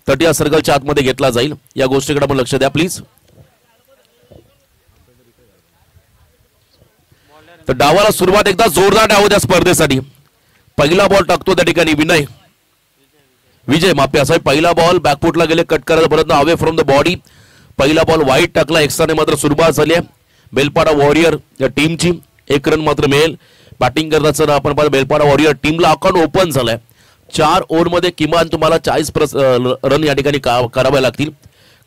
30 सर्कलच्या आतमध्ये घेतला जाईल, या गोष्टीकडे आपण लक्ष द्या प्लीज. तर डावाला सुरुवात एकदा जोरदार डाव द्या स्पर्धेसाठी. पहिला बॉल टाकतो त्या ठिकाणी विजय माफी असा. पहिला बॉल बॅकफुटला गेले, कट करायचा प्रयत्न अवे फ्रॉम द बॉडी. पहिला बॉल वाईट टाकला, एक्स्ट्राने मात्र सुरुवात झाली आहे बेलपाडा वॉरियर या टीमची. 1 रन मात्र मिळेल. बॅटिंग करताना आपण पाहिलं बेलपाडा वॉरियर टीमला अकाउंट ओपन झालाय. 4 ओव्हरमध्ये किमान तुम्हाला 40 रन या ठिकाणी करावे लागतील,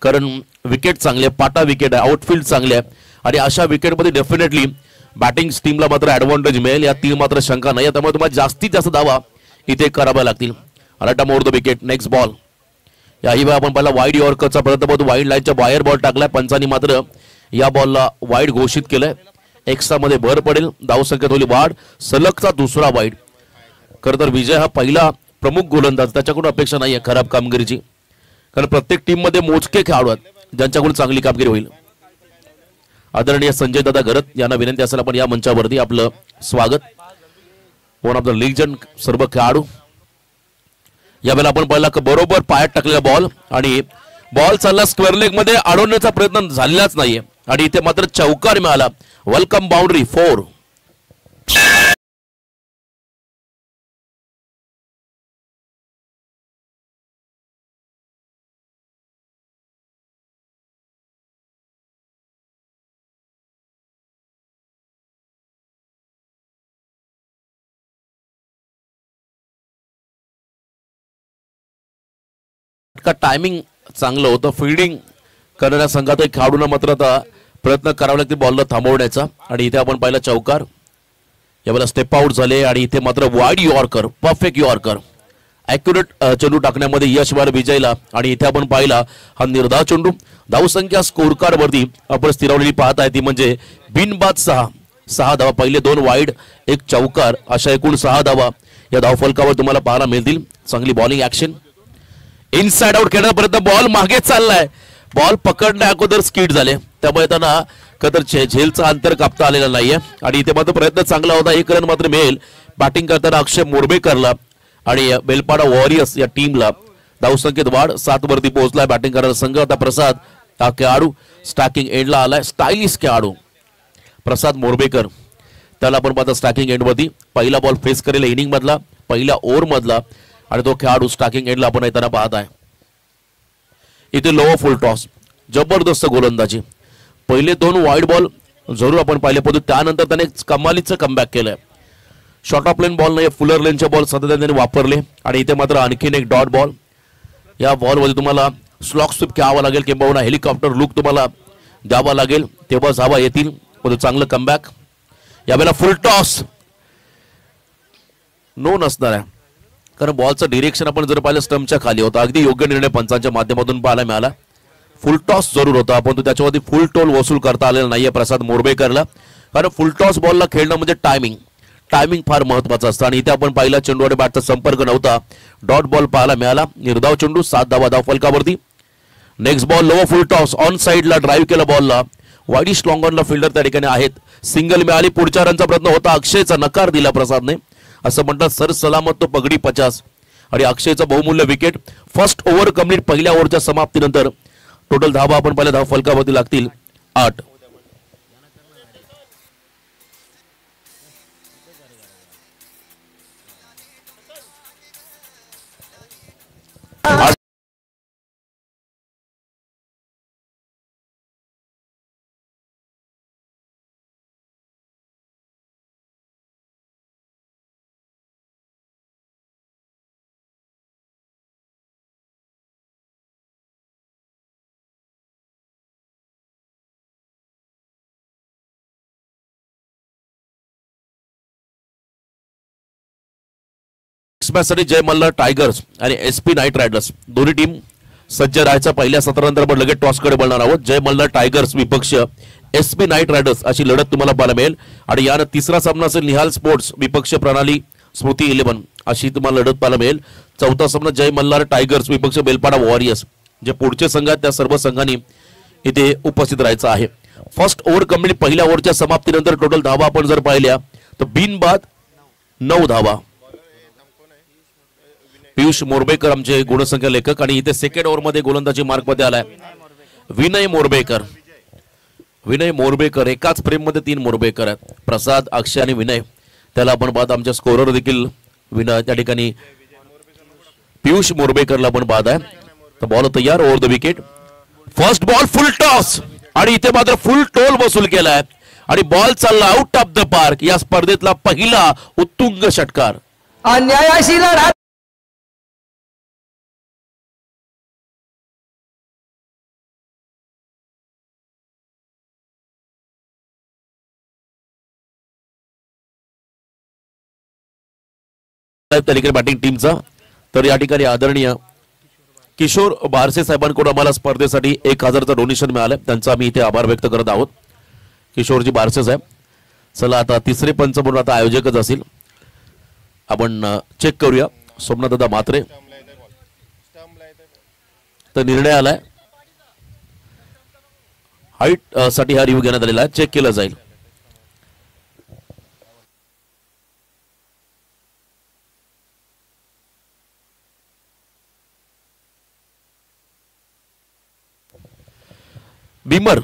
कारण विकेट चांगले, पाटा विकेट आहे, आउटफील्ड चांगले आहे आणि अशा विकेटमध्ये डेफिनेटली बॅटिंग टीमला मात्र ऍडव्हान्टेज मिळेल, यात ती मात्र शंका नाही. त्यामुळे तुम्हाला जास्तीत जास्त धावा इथे कराव्या लागतील. अराटा more the wicket. Next ball. याही वेळा आपण पहिला वाईड यॉर्करचा प्रयत्न पाहतो. वाईड लाईनच्या बाहेर बॉल टाकलाय, पंचांनी मात्र या बॉलला वाईड घोषित केलंय. एक्स्ट्रा मध्ये भर पडेल, धावसंख्येत होईल वाढ. सलगचा दुसरा वाईड. खरं तर विजय हा पहिला प्रमुख गोलंदाज, त्याच्याकडून अपेक्षा नाही आहे खराब कामगिरीची, कारण प्रत्येक टीम मध्ये मोजके खेळाडू आहेत ज्यांच्याकडून चांगली कामगिरी होईल. आदरणीय संजय दादा घरत यांना विनंती असेल आपण या मंचावरती आपलं स्वागत. वन ऑफ द लिजंड सर्व खेळाडू. यावेळेला आपण पाहिला बरोबर पायात टाकलेला बॉल आणि बॉल चालला स्क्वेअर लेग मध्ये, अडवण्याचा प्रयत्न झालेलाच नाहीये आणि इथे मात्र चौकार मिळाला. Welcome boundary 4. का टायमिंग चांगलं होतं. फिल्डिंग करणाऱ्या संघात खेळाडूंना मात्र आता प्रयत्न करावा लागतील बॉलला थांबवण्याचा आणि इथे आपण पाहिला चौकार. यावेळेला स्टेप आउट झाले आणि इथे मात्र wide yorker, perfect yorker, accurate चेंडू टाकण्यामध्ये यश मिळालं विजयला. आणि इथे आपण पाहिला हा निर्धाव चेंडू. धावसंख्या स्कोर कार्ड वरती आपण स्थिरावलेली पाहत आहे ती म्हणजे बिनबाद 6 धावा. पहिले 2 वाईड, 1 चौकार, अशा एकूण 6 धावा या धावफलकावर तुम्हाला पाहायला मिळतील. चांगली बॉलिंग ऍक्शन. इनसाइड आउट खेळण्यापर्यंत बॉल मागे चाललाय. बॉल पकडण्या अगोदर स्किड झाले, त्यामुळे त्यांना कदर झेलचा अंतर कापता आलेला नाहीये आणि इथे मात्र प्रयत्न चांगला होता. 1 रन मात्र मिळेल. बॅटिंग करताना अक्षय मोरबेकरला आणि बेलपाडा वॉरियर्स या टीमला धावसंख्येत वाढ. 7 वरती पोहोचलाय बॅटिंग करणारा संघ. आता प्रसाद हा खेळाडू स्टॅकिंग एंडला आलाय. स्टायलिश खेळाडू प्रसाद मोरबेकर, त्याला आपण पाहता स्टॅकिंग एंड वरती. पहिला बॉल फेस करेल इनिंग मधला, पहिल्या ओव्हर मधला आणि तो खेळाडू स्टॅकिंग एंडला आपण येताना पाहत आहे. इथे लोअर फुल टॉस, जबरदस्त गोलंदाजी. पहिले 2 वाईड बॉल जरूर आपण पाहिले पाहतो, त्यानंतर त्याने कमालीचं कमबॅक केलंय. शॉर्ट ऑफ लेन बॉल नाही, फुलर लेनचे बॉल सतत त्याने वापरले आणि इथे मात्र आणखीन एक डॉट बॉल. या बॉलमध्ये तुम्हाला स्लॉक स्वीप खेळावा लागेल किंवा हेलिकॉप्टर लुक तुम्हाला द्यावा लागेल, तेव्हा धावा येतील. चांगलं कमबॅक. यावेळेला फुल टॉस नो नसणार आहे, कारण बॉलचं डिरेक्शन आपण जर पाहिलं स्टंपच्या खाली होता. अगदी योग्य निर्णय पंचांच्या माध्यमातून पाहायला मिळाला. फुल टॉस जरूर होता, पण तो त्याच्यावरती फुल टोल वसूल करता आलेला नाहीये प्रसाद मोरबेकरला, कारण फुल टॉस बॉलला खेळणं म्हणजे टायमिंग फार महत्वाचं असतं आणि इथे आपण पाहिला चेंडू आणि बॅटचा संपर्क नव्हता. डॉट बॉल पाहायला मिळाला. निर्धाव चेंडू, 7 धावा धावफलकावरती. Next ball lower full toss, on साइडला ड्राईव्ह केला बॉलला. वाईडिश लॉंग ऑनला फिल्डर त्या ठिकाणी आहेत. सिंगल मिळाली. पुढच्या रनचा प्रयत्न होता, अक्षयचा नकार दिला प्रसादने. असं म्हणतात सर सलामत तो पगडी 50 आणि अक्षयचा बहुमूल्य विकेट. First over complete. पहिल्या ओव्हरच्या समाप्तीनंतर टोटल धावा आपण पहिल्या धाव फलकावरती लागतील 8. साठी जय मल्हार टायगर्स आणि एसपी नाईट रायडर्स दोन्ही टीम सज्ज राहायचा. पहिल्या सत्रानंतर आपण लगेच टॉसकडे बोलणार आहोत. जय मल्हार टायगर्स विपक्ष एसपी नाईट रायडर्स अशी लढत तुम्हाला पाहायला मिळेल आणि यानं तिसरा सामना असेल निहाल स्पोर्ट्स विपक्ष प्रणाली स्मृती 11 अशी तुम्हाला लढत पाहायला मिळेल. चौथा सामना जय मल्हार टायगर्स विपक्ष बेलपाडा वॉरियर्स. जे पुढचे संघ आहेत त्या सर्व संघांनी इथे उपस्थित राहायचं आहे. First over complete. पहिल्या ओव्हरच्या समाप्तीनंतर टोटल धावा आपण जर पाहिल्या तर बिनबाद 9 धावा. पियुष मोरबेकर आमचे गुणसंख्या लेखक आणि इथे सेकंड ओव्हर मध्ये गोलंदाजी मार्क मध्ये आलाय विनय मोरबेकर. विनय मोरबेकर एकाच फ्रेम मध्ये 3 मोरबेकर आहेत. प्रसाद, अक्षय आणि विनय. त्याला आपण पाहत आमच्या स्कोरर देखील विनय त्या ठिकाणी पियुष मोरबेकरला पण बाद आहे. तर बॉल तयार over the wicket. First ball full toss आणि इथे मात्र फुल टोल वसूल केलाय आणि बॉल चालला आउट ऑफ द पार्क. या स्पर्धेतला पहिला उत्तुंग षटकार. अन्यायाशी लढा बॅटिंग टीमचा. तर या ठिकाणी आदरणीय किशोर बारसे साहेबांकडून आम्हाला स्पर्धेसाठी 1000चं डोनेशन मिळालं. त्यांचा आम्ही इथे आभार व्यक्त करत आहोत किशोरजी बारसे साहेब. चला आता तिसरे पंच म्हणून आता आयोजकच असतील. आपण चेक करूया. सोमनाथदादा म्हात्रे. तर निर्णय आलाय हाईट साठी हा रिव्ह्यू घेण्यात आलेला आहे. चेक केला जाईल. बीमर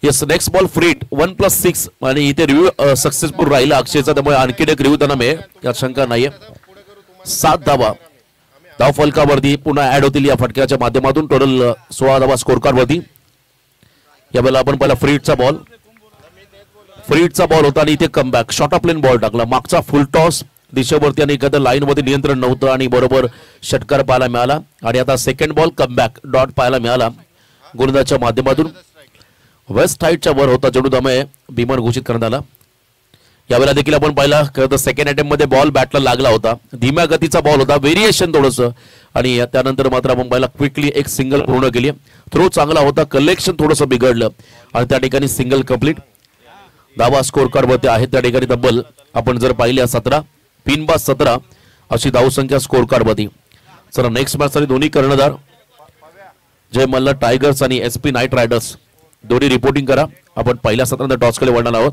येस नेक्स्ट बॉल फ्रीट 1+6 आणि इथे रिव्ह्यू सक्सेसफुल राहिला अक्षयचा. त्यामुळे आणखी एक रिव्ह्यू त्यांना मिळेल यात शंका नाहीये. 7 धावा धाव फलकावरती पुन्हा ऍड होतील या फटक्याच्या माध्यमातून. टोटल 16 धावा स्कोर कार्ड वरती. यावेळेला आपण पहिला फ्रीटचा बॉल होता आणि इथे comeback short of length ball टाकला. मागचा फुल टॉस दिशेवरती आणि एखाद्या लाईन मध्ये नियंत्रण नव्हतं आणि बरोबर षटकार पाहायला मिळाला. आणि आता सेकंड बॉल कमबॅक डॉट पाहायला मिळाला गोलंदाजच्या माध्यमातून. वेस्ट हाईटच्या वर होता चेंडू त्यामुळे बीमर घोषित करण्यात आला. यावेळेला देखील आपण पाहिला तर सेकंड अटेम्प्ट मध्ये बॉल बॅटला लागला होता. धीम्या गतीचा बॉल होता. व्हेरिएशन थोडंसं आणि त्यानंतर मात्र आपण पाहिला क्विकली एक सिंगल पूर्ण केली. थ्रो चांगला होता. कलेक्शन थोडंसं बिघडलं आणि त्या ठिकाणी सिंगल कंप्लीट. धावा स्कोर कार्ड वरती आहेत त्या ठिकाणी तब्बल आपण जर पाहिल्या 17 3/17 17 अशी धावसंख्या स्कोर कार्ड वरती. चला नेक्स्ट मॅच साठी दोन्ही कर्णधार जय मल्ल टायगर्स आणि SP नाईट रायडर्स दोन्ही रिपोर्टिंग करा. आपण पहिल्या सत्रांत टॉसकडे वळणार आहोत.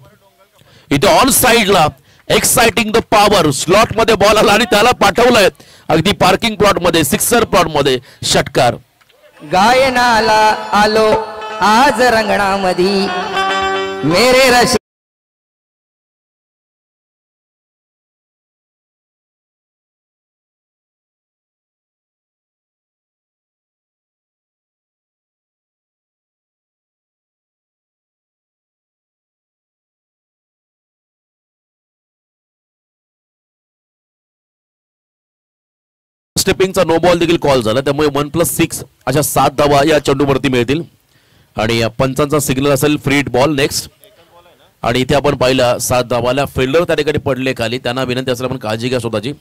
इथे ऑन साइडला एक्साइटिंग द पॉवर स्लॉट मध्ये बॉल आला आणि त्याला पाठवलंय अगदी पार्किंग प्लॉट मध्ये सिक्सर प्लॉट मध्ये षटकार. गायनाला आलो आज रंगणामधी मेरे रश स्टेपिंगचा नो बॉल देखील कॉल झाला. त्यामुळे 1+6 अशा 7 धावा या चेंडूवरती मिळतील आणि पंचांचा सिग्नल असेल फ्रीट बॉल नेक्स्ट. आणि इथे आपण पाहिला 7 धावाला फिल्डर त्या ठिकाणी पडले खाली. त्यांना विनंती असेल आपण काळजी घ्या स्वतःची.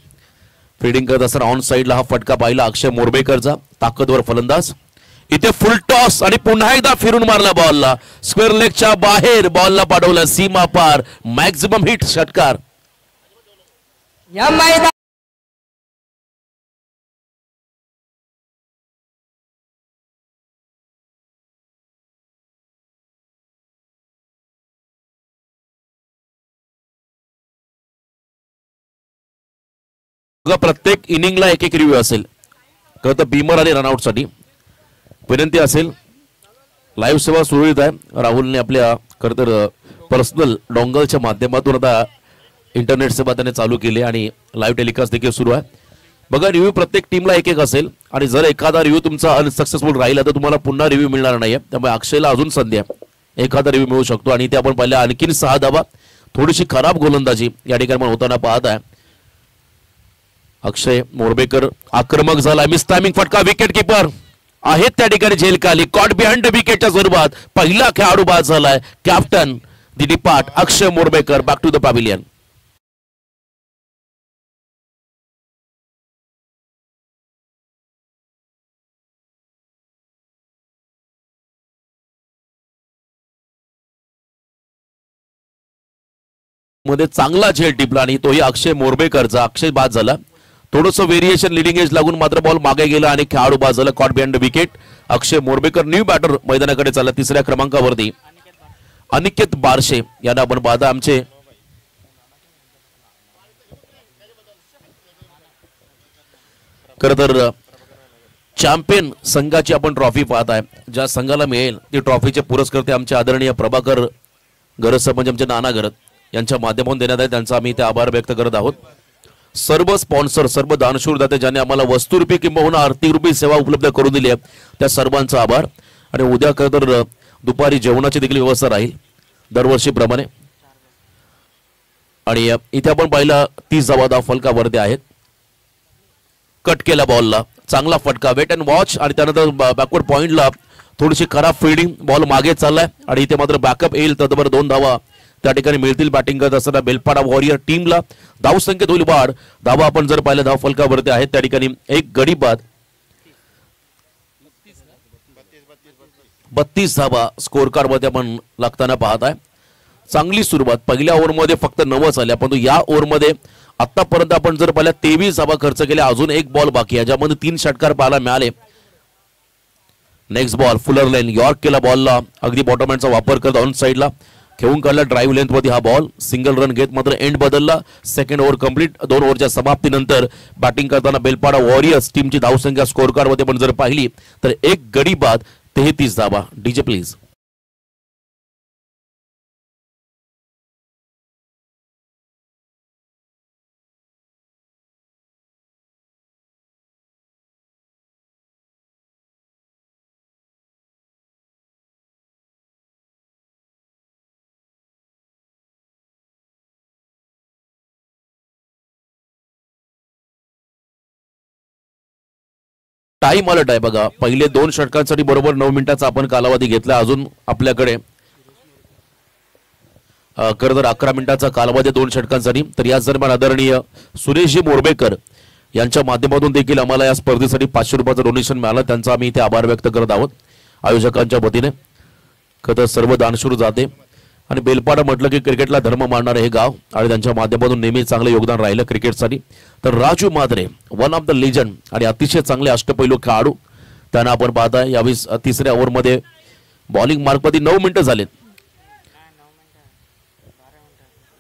फिल्डिंग करत असताना ऑन साइडला हा फटका पाहिला अक्षय मोरबेकरचा ताकदवर फलंदाज. इथे फुल टॉस आणि पुन्हा एकदा फिरून मारला बॉलला स्क्वेअर लेगच्या बाहेर बॉलला पाठवला सीमा पार मॅक्झिमम हिट षटकार. या मैदान प्रत्येक इनिंगला एक रिव्ह्यू असेल. खरं तर बीमर आणि रनआउट साठी विनंती असेल. लाईव्ह सेवा सुरळीत आहे. राहुलने आपल्या खरं तर पर्सनल डोंगलच्या माध्यमातून आता इंटरनेट सेवा त्याने चालू केली आणि लाईव्ह टेलिकास्ट देखील सुरू आहे. बघा रिव्ह्यू प्रत्येक टीमला एक असेल आणि जर एखादा रिव्ह्यू तुमचा अनसक्सेसफुल राहिला तर तुम्हाला पुन्हा रिव्ह्यू मिळणार नाहीये. त्यामुळे अक्षयला अजून संधी आहे. एखादा रिव्ह्यू मिळू शकतो. आणि ते आपण पाहिल्या आणखीन 6 धावा. थोडीशी खराब गोलंदाजी या ठिकाणी होताना पाहत आहे. अक्षय मोरबेकर आक्रमक झाला. मिस टायमिंग फटका. विकेट किपर आहेत त्या ठिकाणी झेल खाली. कॉट बिहाइंड द विकेटच्या स्वरूपात पहिला खेळाडू बाद झालाय. Captain the depart Akshay Morbekar back to the pavilion. मध्ये चांगला झेल टिपला आणि तोही अक्षय मोरबेकरचा. अक्षय बाद झाला. थोडंसं व्हेरिएशन लिडिंग एज लागून मात्र बॉल मागे गेला आणि खेळाडू बाद झाला. Caught behind the wicket. Akshay Morbekar new batter मैदानाकडे चालला. तिसऱ्या क्रमांकावरती अनिकेत बारशे यांना आपण पाहता आमचे खरं तर चॅम्पियन संघाची आपण ट्रॉफी पाहत आहे. ज्या संघाला मिळेल ती ट्रॉफीचे पुरस्कर्ते आमचे आदरणीय प्रभाकर गरज म्हणजे आमचे नाना गरज यांच्या माध्यमातून देण्यात आहे. त्यांचा आम्ही ते आभार व्यक्त करत आहोत. सर्व स्पॉन्सर, सर्व दानशूर दाते ज्यांनी आम्हाला वस्तुरूपी किंबहुना आर्थिक रूपी सेवा उपलब्ध करून दिली आहे त्या सर्वांचा आभार. आणि उद्या खरं तर दुपारी जेवणाची देखील व्यवस्था राहील दरवर्षीप्रमाणे. आणि इथे आपण पाहिलं 30 धावा फलकावरती आहेत. कट केला बॉलला, चांगला फटका, वेट अँड वॉच आणि त्यानंतर बॅकवर्ड पॉइंटला थोडीशी खराब फिल्डिंग, बॉल मागे चाललाय आणि इथे मात्र बॅकअप येईल. तदबर 2 धावा त्या ठिकाणी मिळतील. बॅटिंग करत असताना बेलपाडा वॉरियर टीमला धावसंख्येत होईल वाढ. धावा आपण जर पाहिलं धाव फलकावरती आहेत त्या ठिकाणी एक गडी बाद. 32 धावा स्कोर कार्ड मध्ये आपण लागताना पाहत आहे. चांगली सुरुवात. पहिल्या ओव्हरमध्ये फक्त 9 झाल्या, परंतु या ओव्हरमध्ये आतापर्यंत आपण जर पाहिल्या 23 धावा खर्च केल्या. अजून एक बॉल बाकी आहे ज्यामध्ये 3 षटकार पाहायला मिळाले. Next ball Fuller line, York केला बॉलला, अगदी बॉटम हँडचा वापर करत ऑन साईडला खेळून काढला. ड्राईव्ह लेंथ मध्ये हा बॉल सिंगल रन घेत मात्र एंड बदलला. Second over complete. 2 ओव्हरच्या समाप्तीनंतर बॅटिंग करताना बेलपाडा वॉरियर्स टीमची धावसंख्या स्कोर कार्ड मध्ये पण जर पाहिली तर एक गडी बाद 33 धावा. DJ please. टाइम अलर्ट आहे बघा. पहिले 2 षटकांसाठी बरोबर 9 मिनिटाचा आपण कालावधी घेतला. अजून आपल्याकडे खरं तर 11 मिनिटाचा कालावधी 2 षटकांसाठी. तर याच दरम्यान आदरणीय सुरेशजी मोरबेकर यांच्या माध्यमातून देखील आम्हाला या स्पर्धेसाठी 500 रुपयाचं डोनेशन मिळालं. त्यांचा आम्ही इथे आभार व्यक्त करत आहोत आयोजकांच्या वतीने. खरं तर सर्व दानशूर जाते आणि बेलपाडा म्हटलं की क्रिकेटला धर्म मानणारे हे गाव आणि त्यांच्या माध्यमातून नेहमी चांगलं योगदान राहिलं क्रिकेटसाठी. तर Raju Madre one of the legend आणि अतिशय चांगले अष्टपैलू खेळाडू त्यांना आपण पाहताय. यावेळी 3ऱ्या ओव्हरमध्ये बॉलिंग मार्कमध्ये 9 मिनिटं झालेत.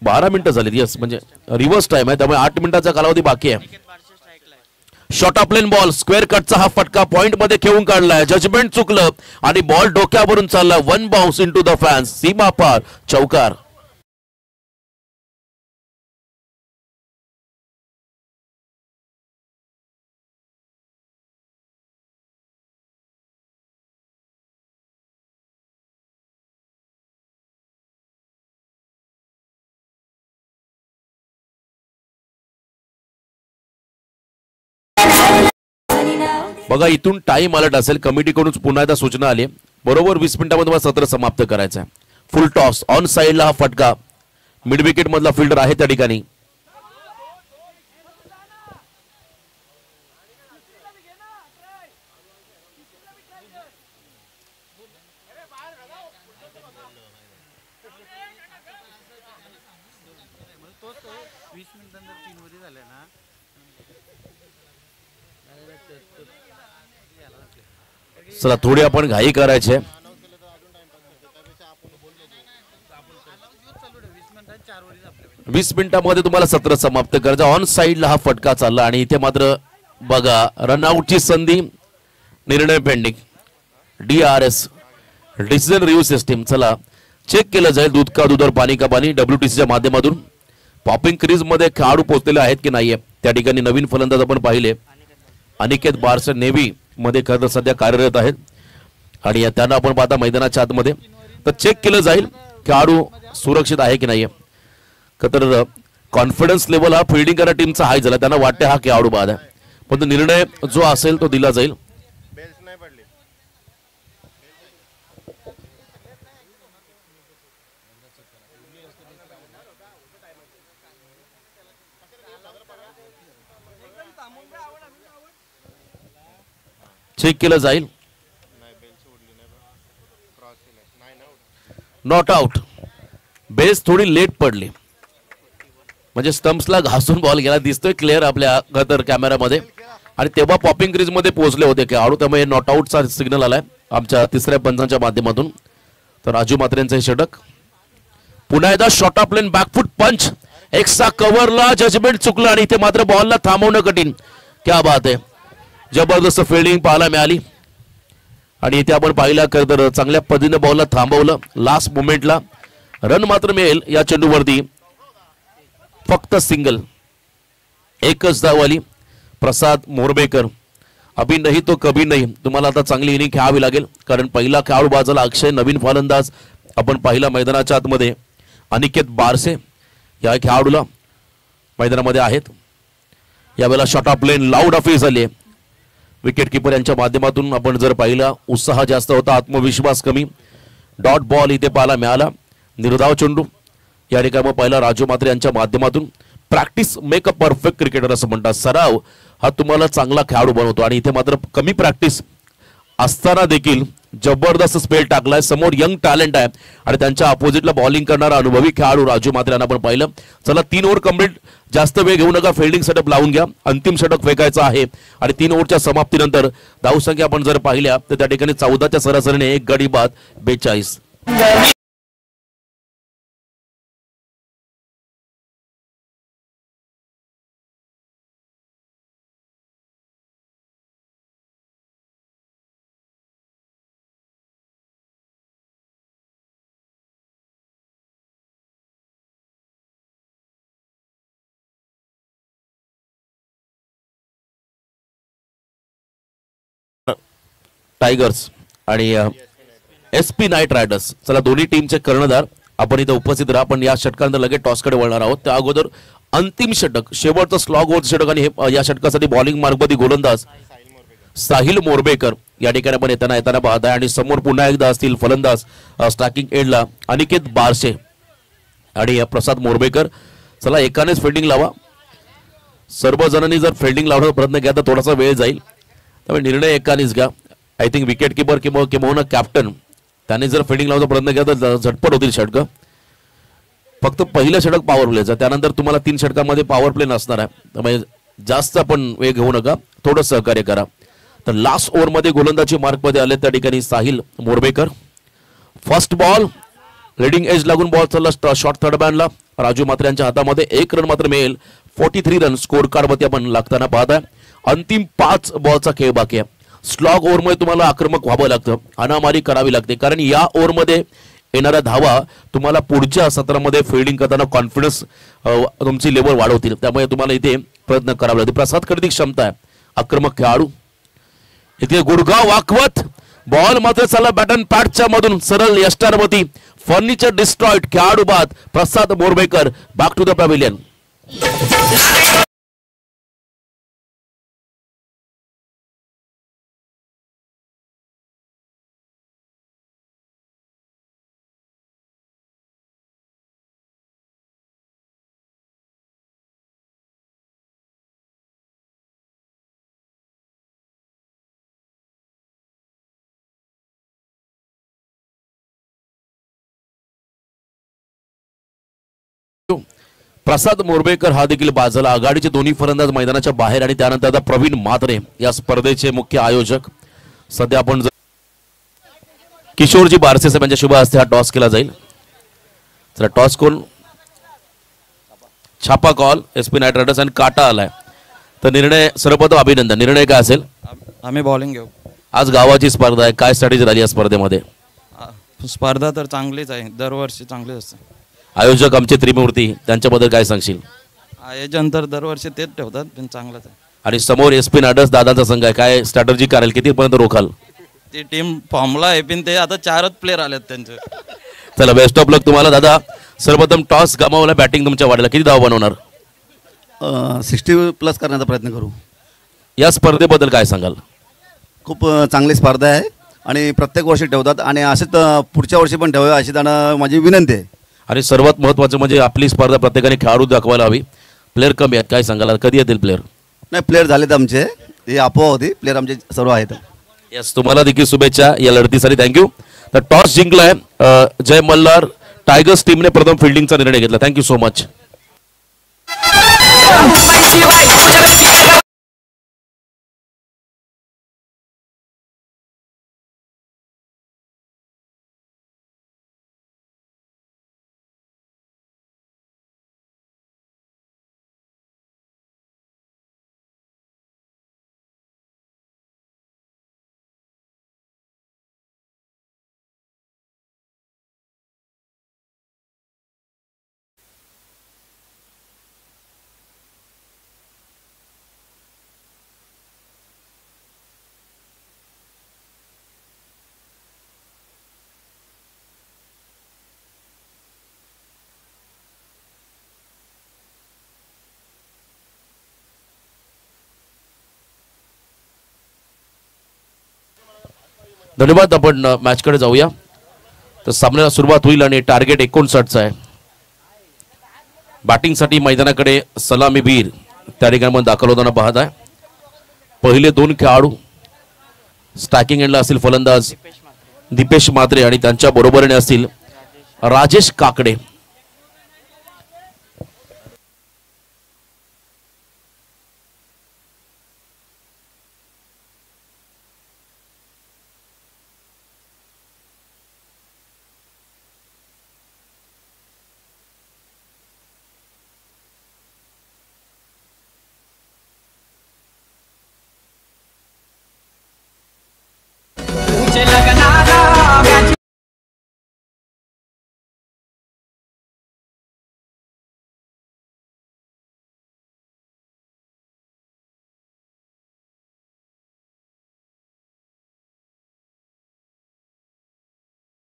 12 मिनिटं झालीत. यस, म्हणजे रिव्हर्स टाइम आहे त्यामुळे 8 मिनिटाचा कालावधी बाकी आहे. Short of length ball, square कटचा हा फटका पॉइंट मध्ये खेळून काढलाय. जजमेंट चुकलं आणि बॉल डोक्यावरून चालला. 1 बाउन्स इनटू द फॅन्स, सीमा पार, चौकार. बघा इथून टाइम अलर्ट असेल. कमिटीकडून पुन्हा एकदा सूचना आली. बरोबर 20 मिनिटांमध्ये मला सत्र समाप्त करायचं आहे. फुल टॉस ऑन साइडला हा फटका. मिड विकेट मधला फिल्डर आहे त्या ठिकाणी. चला थोडी आपण घाई करायचे. वीस मिनिटांमध्ये तुम्हाला सत्र समाप्त करायचं. ऑन साइडला हा फटका चालला आणि इथे मात्र बघा रनआउटची संधी, निर्णय pending. DRS decision review system. चला चेक केलं जाईल दूध का दूध और पाणी का पाणी WTCच्या माध्यमातून. पॉपिंग क्रीज मध्ये खेळाडू पोहोचलेले आहेत की नाहीये त्या ठिकाणी नवीन फलंदाज आपण पाहिले. अनिकेत बारसे नेव्ही मध्ये खरं सध्या कार्यरत आहेत आणि त्यांना आपण पाहता मैदानाच्या आतमध्ये. तर चेक केलं जाईल खेळाडू सुरक्षित आहे की नाहीये. तर कॉन्फिडन्स लेवल हा फिल्डिंग करणाऱ्या टीमचा हाय झाला. त्यांना वाटते हा खेळाडू बाद आहे, पण निर्णय जो असेल तो दिला जाईल. चेक केलं जाईल. Not out. बेस थोडी लेट पडली म्हणजे स्टंप्सला घासून बॉल गेला दिसतोय क्लिअर आपल्या गतर कॅमेरामध्ये आणि तेव्हा पॉपिंग क्रीज मध्ये पोहोचले होते खेळाडू. त्यामुळे नॉट आउटचा सिग्नल आलाय आमच्या तिसऱ्या पंचांच्या माध्यमातून. तर राजू मात्रेंचं हे षटक. पुन्हा एकदा शॉर्ट ऑफ लेन बॅकफुट पंच. एक्स्ट्रा कव्हरला जजमेंट चुकलं आणि इथे मात्र बॉलला थांबवणं कठीण. क्या बात आहे. जबरदस्त फिल्डिंग पाहायला मिळाली आणि इथे आपण पाहिलं तर चांगल्या पद्धतीने बॉलला थांबवलं. लास्ट मोमेंटला रन मात्र मिळेल या चेंडूवरती. फक्त सिंगल, एकच धाव आली. प्रसाद मोरबेकर, अभी नाही तो कभी नाही. तुम्हाला आता चांगली इनिंग खेळावी लागेल, कारण पहिला खेळाडू बाजूला अक्षय, नवीन फलंदाज आपण पाहिला मैदानाच्या आतमध्ये अनिकेत बारसे या खेळाडूला मैदानामध्ये आहेत. यावेळेला शॉट ऑफ प्लेन लाऊड ऑफी झाली. विकेट किपर यांच्या माध्यमातून आपण जर पाहिला, उत्साह जास्त होता, आत्मविश्वास कमी. डॉट बॉल इथे पाहायला मिळाला. निर्धाव चेंडू या ठिकाणी पहिला राजू मात्रे यांच्या माध्यमातून. Practice make a perfect cricketer असं म्हणतात. सराव हा तुम्हाला चांगला खेळाडू बनवतो आणि इथे मात्र कमी प्रॅक्टिस असताना देखील जबरदस्त स्पेल टाकलाय. समोर यंग टॅलेंट आहे आणि त्यांच्या अपोजिटला बॉलिंग करणारा अनुभवी खेळाडू राजू मात्रे यांना आपण पाहिलं. चला 3 ओव्हर कंप्लीट, जास्त वेळ घेऊ नका, फिल्डिंग सेटअप लावून घ्या. अंतिम षटक फेकायचं आहे आणि 3 ओव्हरच्या समाप्तीनंतर धावसंख्या आपण जर पाहिल्या तर त्या ठिकाणी 14च्या सरासरीने 1 गडी बाद 42. टायगर्स आणि SP नाईट रायडर्स, चला दोन्ही टीमचे कर्णधार आपण इथे उपस्थित राहा. पण या षटकानंतर लगेच टॉसकडे वळणार आहोत. त्या अगोदर अंतिम षटक, शेवटचं स्लॉग ओव्हर षटक आणि या षटकासाठी बॉलिंग मार्गमध्ये गोलंदाज साहिल मोरबेकर या ठिकाणी आपण येताना पाहत आहे. आणि समोर पुन्हा एकदा असतील फलंदाज स्ट्रायकिंग एंडला अनिकेत बारसे आणि प्रसाद मोरबेकर. चला एकानेच फिल्डिंग लावा. सर्वजणांनी जर फिल्डिंग लावण्याचा प्रयत्न केला तर थोडासा वेळ जाईल, त्यामुळे निर्णय एकानेच घ्या. आय थिंक विकेट किपर किंवा कॅप्टन त्याने जर फिल्डिंग लावण्याचा प्रयत्न केला तर झटपट होतील षटकं. फक्त पहिलं षटक पॉवर प्लेचं, त्यानंतर तुम्हाला 3 षटकांमध्ये पॉवर प्ले नसणार आहे, त्यामुळे जास्त आपण वेळ घेऊ नका, थोडं सहकार्य करा. तर लास्ट ओव्हरमध्ये गोलंदाजी मार्कमध्ये आले त्या ठिकाणी Sahil Morbekar. First ball, leading edge लागून बॉल चालला शॉर्ट थर्ड बॅनला. राजू मात्रे यांच्या हातामध्ये 1 रन मात्र मिळेल. 43 रन स्कोर कार्डमध्ये आपण लागताना पाहत आहे. अंतिम 5 बॉलचा खेळ बाकी आहे. स्लॉग ओव्हरमध्ये तुम्हाला आक्रमक व्हावं लागतं, अनामारी करावी लागते, कारण या ओव्हरमध्ये येणाऱ्या धावा तुम्हाला पुढच्या सत्रामध्ये फिल्डिंग करताना कॉन्फिडन्स तुमची लेवल वाढवतील, त्यामुळे तुम्हाला इथे प्रयत्न करावे लागतील. प्रसाद खरेदी क्षमता आहे, आक्रमक खेळाडू. इथे गुडघा वाकवत बॉल मात्र चला बॅटन पॅडच्या मधून सरळ यष्टारवती. फर्निचर डिस्ट्रॉइड, खेळाडू बाद Prasad Morbekar. Back to the pavilion. Prasad Morbekar हा देखील बाजूला. आघाडीचे दोन्ही फलंदाज मैदानाच्या बाहेर आणि त्यानंतर आता प्रवीण म्हात्रे या स्पर्धेचे मुख्य आयोजक. सध्या आपण किशोरजी बारसे साहेब यांच्या शुभ हस्ते हा टॉस केला जाईल. तर टॉस कोण छापा कॉल SP नाईट रायडर्स आणि काटा आलाय. तर निर्णय सर्वप्रथम अभिनंदन. निर्णय काय असेल? आम्ही बॉलिंग घेऊ. आज गावाची स्पर्धा आहे, काय स्ट्रॅटेजी राहिली या स्पर्धेमध्ये? स्पर्धा तर चांगलीच आहे, दरवर्षी चांगलीच असते. आयोजक आमचे त्रिमूर्ती, त्यांच्याबद्दल काय सांगशील? आयोजन तर दरवर्षी तेच ठेवतात, पण चांगलंच आहे. आणि समोर SP नायडर्स दादांचा संघ आहे, काय स्ट्रॅटेजी कराल, कितीपर्यंत रोखाल? ती टीम फॉर्मला आहे, पण ते आता 4च प्लेअर आलेत त्यांचे. चला बेस्ट ऑफ लक तुम्हाला दादा. सर्वप्रथम टॉस गमावला, बॅटिंग तुमच्या वाढला, किती धाव बनवणार? 60+ करण्याचा प्रयत्न करू. या स्पर्धेबद्दल काय सांगाल? खूप चांगली स्पर्धा आहे आणि प्रत्येक वर्षी ठेवतात आणि असेच पुढच्या वर्षी पण ठेवावे अशी त्यांना माझी विनंती आहे. आणि सर्वात महत्त्वाचं म्हणजे आपली स्पर्धा प्रत्येकाने खेळाडू दाखवायला हवी. प्लेअर कमी आहेत, काय सांगाल, कधी येतील प्लेअर? नाही, प्लेअर झालेत आमचे, हे अपोवा होती, प्लेअर आमचे सर्व आहेत. यस, तुम्हाला देखील शुभेच्छा या लढतीसाठी, थँक्यू. तर टॉस जिंकलाय जय मल्हार. टायगर्स टीमने प्रथम फिल्डिंगचा निर्णय घेतला. Thank you so much. धन्यवाद. आपण मॅचकडे जाऊया. तर सामन्याला सुरुवात होईल आणि टार्गेट 59चा आहे. बॅटिंगसाठी मैदानाकडे सलामीवीर त्या ठिकाणी दाखल होताना पाहत आहे. पहिले 2 खेळाडू स्ट्रायकिंग एंडला असतील फलंदाज दीपेश म्हात्रे आणि त्यांच्या बरोबरीने असतील Rajesh Kakade.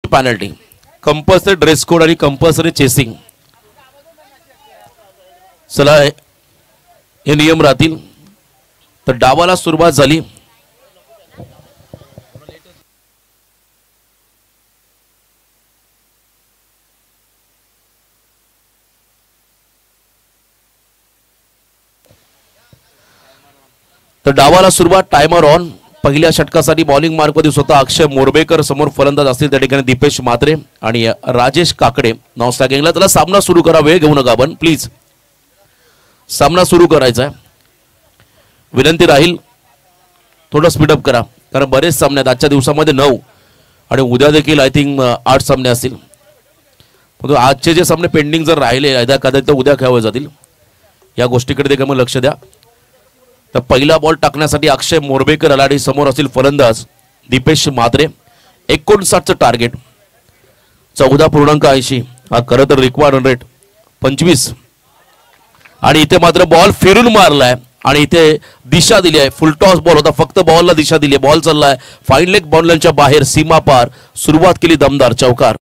Penalty, compulsory dress code आणि कंपल्सरी चेसिंग. चला हे नियम राहतील. तर डावाला सुरुवात झाली. तर डावाला सुरुवात, टायमर ऑन. पहिल्या षटकासाठी बॉलिंग मार्कमध्ये स्वतः अक्षय मोरबेकर, समोर फलंदाज असतील त्या ठिकाणी दीपेश म्हात्रे आणि राजेश काकडे. नॉन स्ट्रायकिंगला त्याला सामना सुरू करा. वेळ घेऊ नका आपण प्लीज. सामना सुरू करायचा आहे. विनंती राहील थोडं स्पीडअप करा, कारण बरेच सामने आहेत आजच्या दिवसामध्ये 9 आणि उद्या देखील आय थिंक 8 सामने असतील. परंतु आजचे जे सामने पेंडिंग जर राहिले कदाचित उद्या खेळले जातील. या गोष्टीकडे देखील मग लक्ष द्या. तर पहिला बॉल टाकण्यासाठी अक्षय मोरबेकर आला आणि समोर असतील फलंदाज दीपेश म्हात्रे. 59चं टार्गेट, 14.80. हा खरं तर रिक्वायर्ड रन रेट 25. आणि इथे मात्र बॉल फिरून मारलाय आणि इथे दिशा दिली आहे. फुल टॉस बॉल होता, फक्त बॉलला दिशा दिली. बॉल चाललाय फाईन लेग बॉलच्या बाहेर, सीमा पार. सुरुवात केली दमदार, चौकार.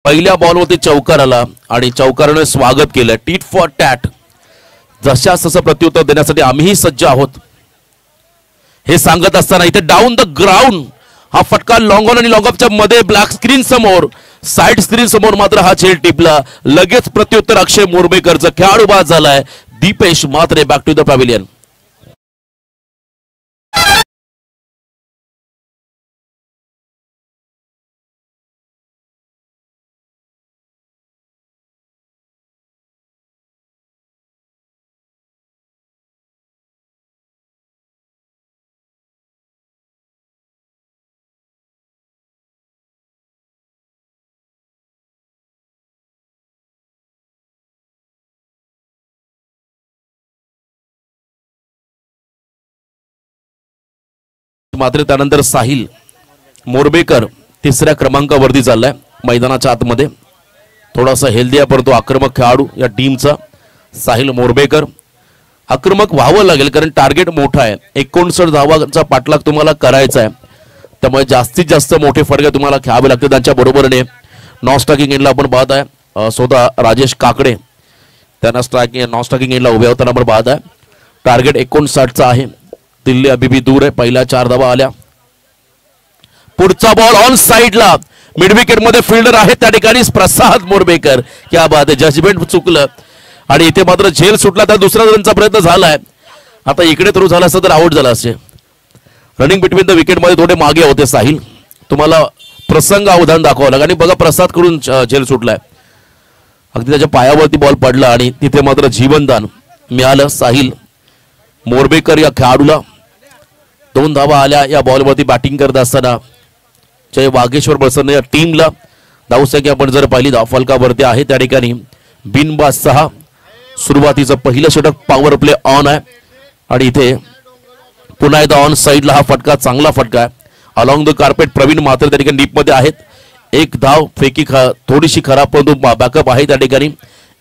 पहिल्या बॉलवरती चौकार आला आणि चौकाराने स्वागत केलं. Tit for tat. जशास तसं प्रत्युत्तर देण्यासाठी आम्हीही सज्ज आहोत हे सांगत असताना इथे डाऊन द ग्राउंड हा फटका लॉंग ऑन आणि लॉंग ऑफच्या मध्ये ब्लॅक स्क्रीन समोर, साइड स्क्रीन समोर मात्र हा झेल टिपला. लगेच प्रत्युत्तर अक्षय मोरबेकरचं. खेळाडू बाद झालाय Dipesh Mhatre. Back to the pavilion. मात्र त्यानंतर साहिल मोरबेकर तिसऱ्या क्रमांकावरती चाललाय मैदानाच्या आतमध्ये. थोडासा हेल्दी आहे परंतु आक्रमक खेळाडू या टीमचा साहिल मोरबेकर. आक्रमक व्हावं लागेल कारण टार्गेट मोठा आहे. 59 धावांचा पाठलाग तुम्हाला करायचा आहे, त्यामुळे जास्तीत जास्त मोठे फटके तुम्हाला खेळावे लागतील. त्यांच्या बरोबरीने नॉन स्ट्रायकिंग एंडला आपण पाहत आहे स्वतः राजेश काकडे. त्यांना नॉन स्ट्रायकिंग एंडला उभे होताना आपण पाहत आहे. टार्गेट 59चा आहे. दिल्ली अभी भी दूर आहे. पहिल्या 4 धावा आल्या. पुढचा बॉल ऑन साइडला, मिड विकेट मध्ये फिल्डर आहे त्या ठिकाणी प्रसाद मोरबेकर. क्या बात आहे, जजमेंट चुकलं आणि इथे मात्र झेल सुटला. तर दुसरा रनचा प्रयत्न झालाय. आता इकडे थ्रू झाला असता तर आउट झाला असे. रनिंग बिटवीन द विकेट मध्ये थोडे मागे होते साहिल. तुम्हाला प्रसंग अवधान दाखवावं लागेल. आणि बघा प्रसाद कडून झेल सुटलाय. अगदी त्याच्या पायावरती बॉल पडला आणि तिथे मात्र जीवनदान मिळालं साहिल मोरबेकर या खेळाडूला. 2 धावा आल्या या बॉलवरती बॅटिंग करत असताना. जय वागेश्वर प्रसन्न या टीमला धावसंख्या आपण जर पाहिली फलकावरती आहे त्या ठिकाणी बिनबाद 6. सुरुवातीचं पहिलं षटक पॉवर प्ले ऑन आहे आणि इथे पुन्हा एकदा ऑन साइडला हा फटका, चांगला फटका आहे. अलॉंग द कार्पेट प्रवीण मात्र त्या ठिकाणी डीप मध्ये आहेत. 1 धाव फेकी थोडीशी खराब परंतु बॅकअप आहे त्या ठिकाणी.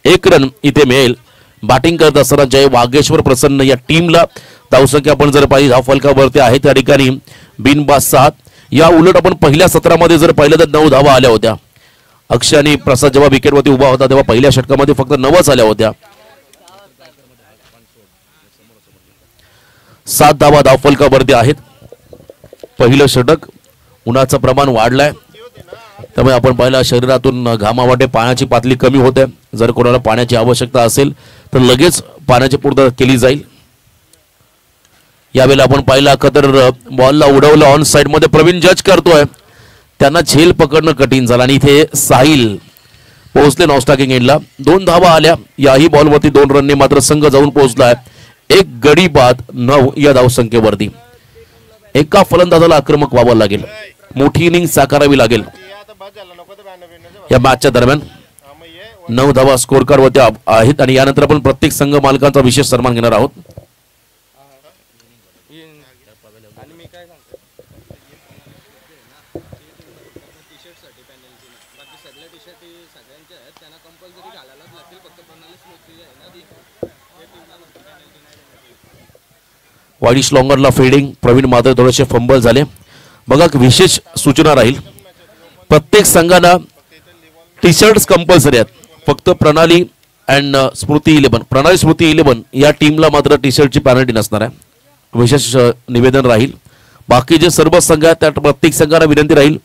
1 रन इथे मिळेल. बॅटिंग करत असताना जय वागेश्वर प्रसन्न या टीमला धावसंख्या आपण जर पाहिली धाव फलकावरती आहे त्या ठिकाणी बिनबाद 7. या उलट आपण पहिल्या सत्रामध्ये जर पाहिलं तर 9 धावा आल्या होत्या. अक्षय आणि प्रसाद जेव्हा विकेटवरती उभा होता तेव्हा पहिल्या षटकामध्ये फक्त 9 झाल्या होत्या. 7 धावा धावफलकावरती आहेत. पहिलं षटक. उन्हाचं प्रमाण वाढलंय त्यामुळे आपण पाहिलं शरीरातून घामावाटे पाण्याची पातळी कमी होते. जर कोणाला पाण्याची आवश्यकता असेल तर लगेच पाण्याची पूर्तता केली जाईल. यावेळेला आपण पाहिला खतर बॉलला उडवलं ऑन साइड मध्ये प्रवीण जज करतोय. त्यांना झेल पकडणं कठीण झालं आणि इथे साहिल पोहोचले नॉस्टॉकिंग एंडला. 2 धावा आल्या. याही बॉलवरती 2 रनने मात्र संघ जाऊन पोहोचलाय 1 गडी बाद 9 या धावसंख्येवरती. एका फलंदाजाला आक्रमक व्हावं लागेल. मोठी इनिंग साकारावी लागेल या मॅचच्या दरम्यान. 9 धावा स्कोर कार्ड वरती आहेत आणि यानंतर आपण प्रत्येक संघ मालकांचा विशेष सन्मान घेणार आहोत. Widish लॉंगरला fielding. प्रवीण मात्र थोडेसे फंबल झाले. बघा विशेष सूचना राहील. प्रत्येक संघाला टी शर्ट्स कंपल्सरी आहेत. फक्त प्रणाली अँड स्मृती 11 प्रणाली स्मृती 11 या टीमला मात्र टी शर्टची पॅनल्टी नसणार आहे. विशेष निवेदन राहील. बाकी जे सर्व संघ आहेत त्या प्रत्येक संघाला विनंती राहील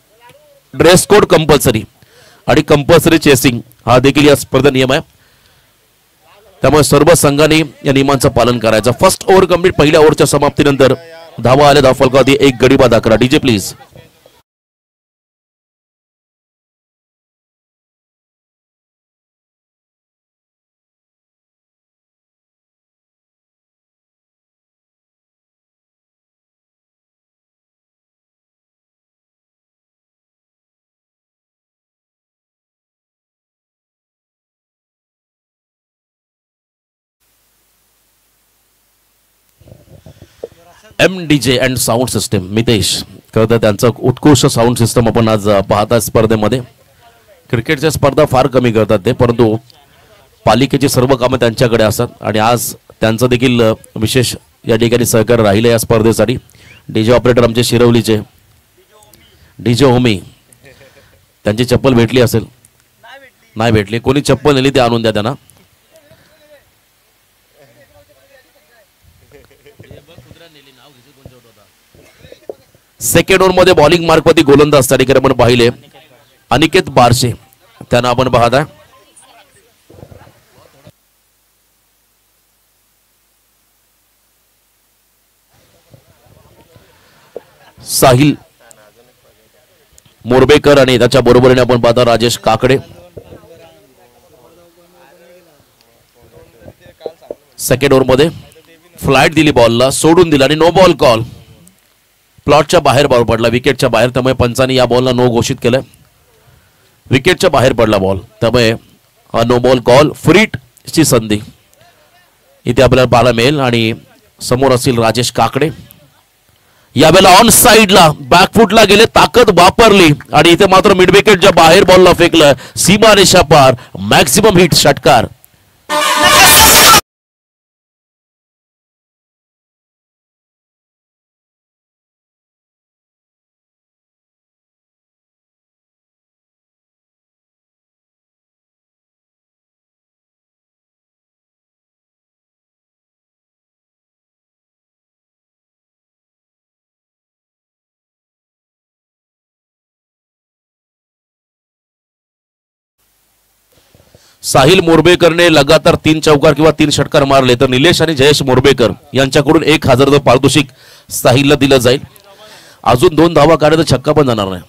ड्रेस कोड कंपल्सरी आणि कंपल्सरी चेसिंग हा देखील या स्पर्धा नियम आहे. त्यामुळे सर्व संघांनी या नियमांचं पालन करायचं. First over complete. पहिल्या ओव्हरच्या समाप्तीनंतर धावा आल्या धावफलकावरती 1 गडी बाद 11. DJ please. MDJ and sound system Mitesh खरं तर त्यांचं उत्कृष्ट साऊंड सिस्टम आपण आज पाहता स्पर्धेमध्ये. क्रिकेटच्या स्पर्धा फार कमी करतात ते, परंतु पालिकेची सर्व कामं त्यांच्याकडे असतात आणि आज त्यांचं देखील विशेष या ठिकाणी सहकार्य राहिलं या स्पर्धेसाठी. डीजे ऑपरेटर आमचे शिरवलीचे डीजे होमी त्यांची चप्पल भेटली असेल. नाही भेटली. कोणी चप्पल नेली ते आणून द्या त्यांना. सेकंड ओव्हर मध्ये बॉलिंग मार्कवरती गोलंदाज त्या ठिकाणी आपण पाहिले अनिकेत बारशे त्यांना आपण पाहता. साहिल मोरबेकर आणि त्याच्या बरोबरीने आपण पाहता राजेश काकडे. सेकंड ओव्हर मध्ये फ्लाइट दिली बॉलला सोडून दिला आणि नो बॉल कॉल. प्लॉटच्या बाहेर बॉल पडला विकेटच्या बाहेर. त्यामुळे पंचांनी या बॉलला नो घोषित केलं. विकेटच्या बाहेर पडला बॉल त्यामुळे हा नो बॉल कॉल. फ्रीट ची संधी इथे आपल्याला पाहायला मिळेल आणि समोर असतील राजेश काकडे. यावेळेला ऑन साइडला बॅकफुटला गेले ताकद वापरली आणि इथे मात्र मिड विकेटच्या बाहेर बॉलला फेकलं. सीमा रेषा पार. मॅक्सिमम हिट षटकार. साहिल मोरबेकरने लगातार 3 चौकार किंवा 3 षटकार मारले तर निलेश आणि जयेश मोरबेकर यांच्याकडून 1000 पारितोषिक साहिलला दिलं जाईल. अजून 2 धावा काढले तर छक्का पण जाणार नाही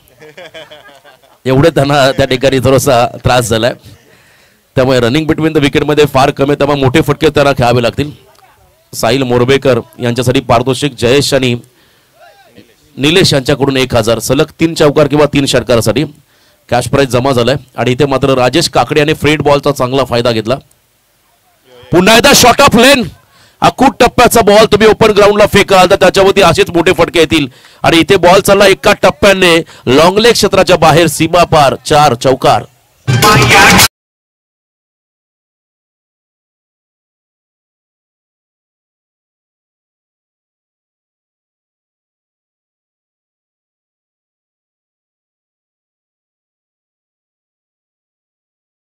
एवढे त्यांना त्या ठिकाणी थोडासा त्रास झालाय. त्यामुळे रनिंग बिटवीन द विकेट मध्ये फार कमी. त्यामुळे मोठे फटके त्यांना खेळावे लागतील. साहिल मोरबेकर यांच्यासाठी पारितोषिक जयेश आणि निलेश यांच्याकडून 1000 सलग 3 चौकार किंवा 3 षटकारासाठी कॅश प्राइज जमा झालाय. आणि इथे मात्र राजेश काकडे यांनी फ्रेड बॉलचा चांगला फायदा घेतला. पुन्हा एकदा शॉट ऑफ लेन. अकूट टप्प्याचा बॉल तुम्ही ओपन ग्राउंडला फेकाल तर त्याच्यावरती असेच मोठे फटके येतील. आणि इथे बॉल चालला एका टप्प्याने लॉंग लेग क्षेत्राच्या बाहेर सीमा पार. 4 चौकार.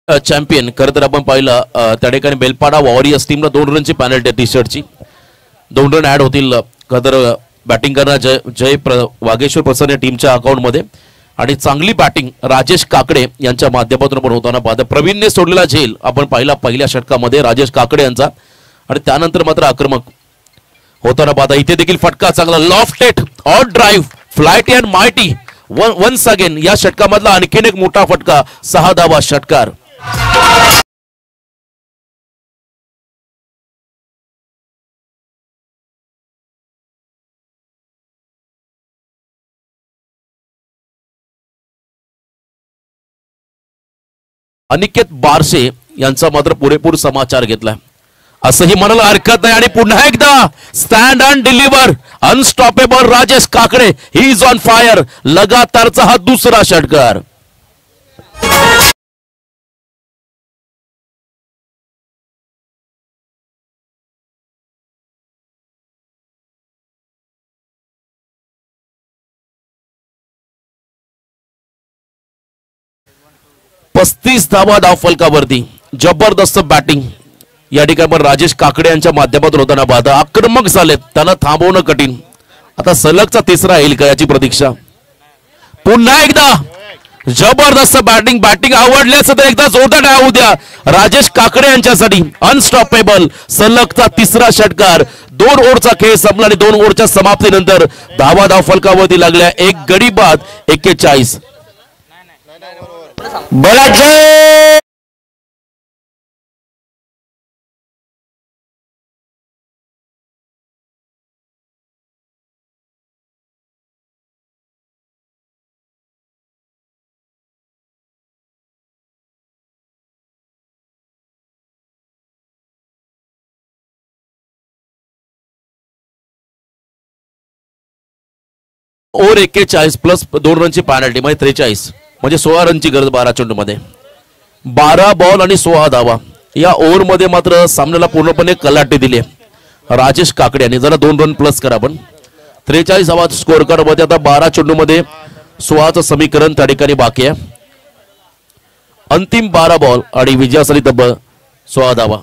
चॅम्पियन खरं तर आपण पाहिलं त्या ठिकाणी बेलपाडा वॉरियर्स टीमला 2 रनची पॅनल्टी टी शर्टची 2 रन ऍड होतील खरं तर बॅटिंग करणारा जय वागेश्वर प्रसन्न या टीमच्या अकाउंटमध्ये आणि चांगली बॅटिंग राजेश काकडे यांच्या माध्यमातून पण होताना पाहता प्रवीणने सोडलेला झेल आपण पाहिला पहिल्या षटकामध्ये राजेश काकडे यांचा आणि त्यानंतर मात्र आक्रमक होताना पाहता इथे देखील फटका चांगला lofted on drive flighty and mighty once again या षटकामधला आणखीन एक मोठा फटका 6 धावा षटकार अनिकेत बारसे यांचा मात्र पुरेपूर समाचार घेतलाय असंही म्हणायला हरकत नाही आणि पुन्हा एकदा stand and deliver unstoppable Rajesh Kakade he is on fire लगातारचा हा दुसरा षटकार पस्तीस धावा धावफलकावरती जबरदस्त बॅटिंग या ठिकाणी पण राजेश काकडे यांच्या माध्यमातून होताना पाहता आक्रमक झालेत त्यांना थांबवणं कठीण आता सलगचा तिसरा येईल का याची प्रतीक्षा पुन्हा एकदा जबरदस्त बॅटिंग आवडल्याचं तर एकदा जोरदार होऊ द्या राजेश काकडे यांच्यासाठी अनस्टॉपेबल सलगचा तिसरा षटकार 2 ओव्हरचा खेळ संपला आणि 2 ओव्हरच्या समाप्तीनंतर धावा धावफलकावरती लागल्या एक गडी बाद 41 बोला 41 प्लस 2 रनची पॅनल्टी म्हणजे 43 म्हणजे 16 रनची गरज 12 चेंडूमध्ये 12 बॉल आणि 16 धावा या ओव्हर मध्ये मात्र सामन्याला पूर्णपणे कलाटी दिली राजेश काकडे यांनी जरा 2 रन प्लस करा पण 43 धावा स्कोर कार्ड मध्ये आता 12 चेंडूमध्ये 16चं समीकरण त्या ठिकाणी बाकी आहे अंतिम 12 बॉल आणि विजयासाठी तब्बल 16 धावा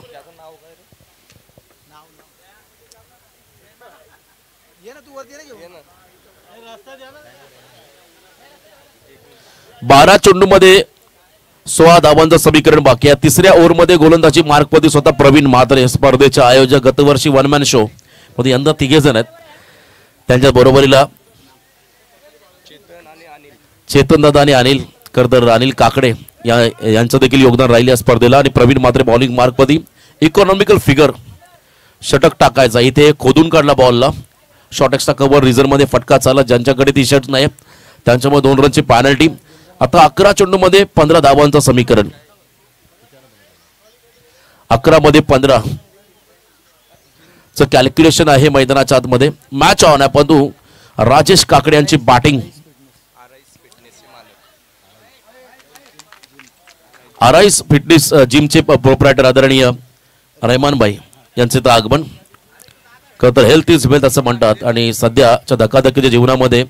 12 चेंडूमध्ये 16 धावांचं समीकरण बाकी आहे तिसऱ्या ओव्हरमध्ये गोलंदाजी मार्कपती स्वतः प्रवीण म्हात्रे स्पर्धेचे आयोजक गतवर्षी 1 मॅन शो मध्ये यंदा 3 जण आहेत त्यांच्या बरोबरीला चेतन दादा आणि अनिल करदर अनिल काकडे यांचं देखील योगदान राहिले या स्पर्धेला आणि प्रवीण म्हात्रे बॉलिंग मार्कपती इकॉनॉमिकल फिगर षटक टाकायचा इथे खोदून काढला बॉलला शॉर्ट एक्स्ट्रा कव्हर रिझर्व मध्ये फटका चालला ज्यांच्याकडे टी शर्ट नाही त्यांच्यामुळे 2 रनची पॅनल्टी आता 11 चेंडूमध्ये 15 धावांचं समीकरण 11 मध्ये 15 च कॅल्क्युलेशन आहे मैदानाच्या आतमध्ये मॅच ऑन आहे परंतु राजेश काकडे यांची बॅटिंग आराईस फिटनेस जिमचे प्रोप्रायटर आदरणीय रहमान भाई यांचे तर आगमन खरं तर हेल्थ इज वेल्थ असं म्हणतात आणि सध्याच्या धकाधकीच्या जीवनामध्ये